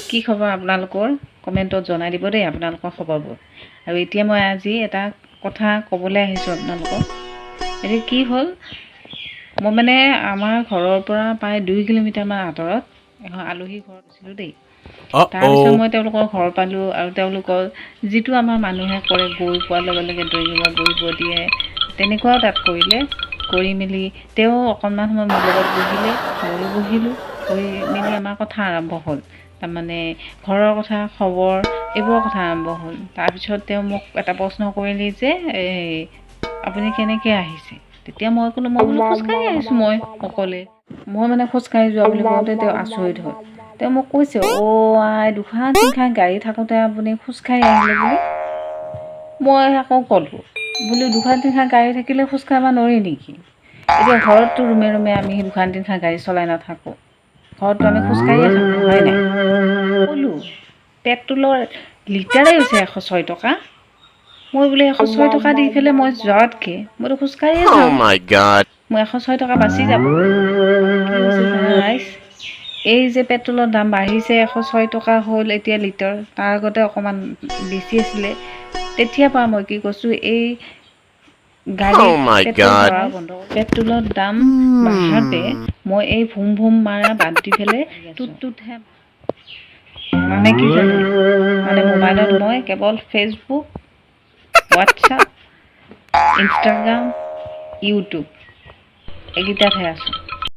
কি খবৰ আপোনালোকৰ কমেণ্টত জনাই দিব দেই আপোনালোকৰ খবৰবোৰ। আৰু এতিয়া মই আজি এটা কথা ক'বলৈ আহিছোঁ আপোনালোকক। এতিয়া কি হ'ল, মই মানে আমাৰ ঘৰৰ পৰা প্ৰায় 2 কিলোমিটাৰমান আঁতৰত এখন আলহী ঘৰত আছিলোঁ দেই। তাৰপিছত মই তেওঁলোকৰ ঘৰ পালোঁ আৰু তেওঁলোকৰ যিটো আমাৰ মানুহে কৰে, গৈ পোৱাৰ লগে লগে দৈনিক বহিব দিয়ে, তেনেকুৱাও তাত কৰিলে। কৰি মেলি তেওঁ অকণমান সময় মোৰ লগত বহিলে, ময়ো বহিলোঁ। বহি মেলি আমাৰ কথা আৰম্ভ হ'ল। তাৰমানে ঘৰৰ কথা, খবৰ, এইবোৰৰ কথা আৰম্ভ হ'ল। তাৰপিছত তেওঁ মোক এটা প্ৰশ্ন কৰিলে যে আপুনি কেনেকৈ আহিছে? তেতিয়া মই ক'লোঁ, মই বোলো খোজকাঢ়ি আহিছোঁ, মই অকলে। মই মানে খোজকাঢ়ি যোৱা বুলি কওঁতে তেওঁ আচৰিত হ'ল। তেওঁ মোক কৈছে, আই 2-3খান গাড়ী থাকোঁতে আপুনি খোজকাঢ়ি আহিলে বুলি। মই আকৌ ক'লোঁ, বোলো 2-3খান গাড়ী থাকিলে খোজকাঢ়িব নোৱাৰি নেকি? এতিয়া ঘৰততো ৰুমে ৰুমে আমি 2-3খান গাড়ী চলাই নাথাকোঁ। ঘৰততো আমি খোজকাঢ়িয়ে থাকোঁ, হয় নাই? ক'লোঁ, পেট্ৰলৰ লিটাৰেই হৈছে 106 টকা। মই বোলে 106 টকা দি পেলাই মই যোৱাতকৈ মইতো খোজকাঢ়িয়ে যাওঁ। মই 106 টকা বাচি যাব। কি হৈছে জানা ৰাইজ? এই যে পেট্ৰলৰ দাম বাঢ়িছে, 106 টকা হ'ল এতিয়া লিটাৰ। তাৰ আগতে অকণমান বেছি আছিলে। তেতিয়াৰ পৰা মই কি কৈছোঁ, এই গাড়ীত পেট্ৰল ভৰা বন্ধ কৰোঁ। পেট্ৰলৰ দাম বাঢ়াতে মই এই ভুম ভুম মাৰা বাদ দি পেলাই টুটহে। মানে কি জানে? মানে মোবাইলত মই কেৱল ফেচবুক, হোৱাটছআপ, ইনষ্টাগ্ৰাম, ইউটিউব এইকেইটাতহে আছোঁ।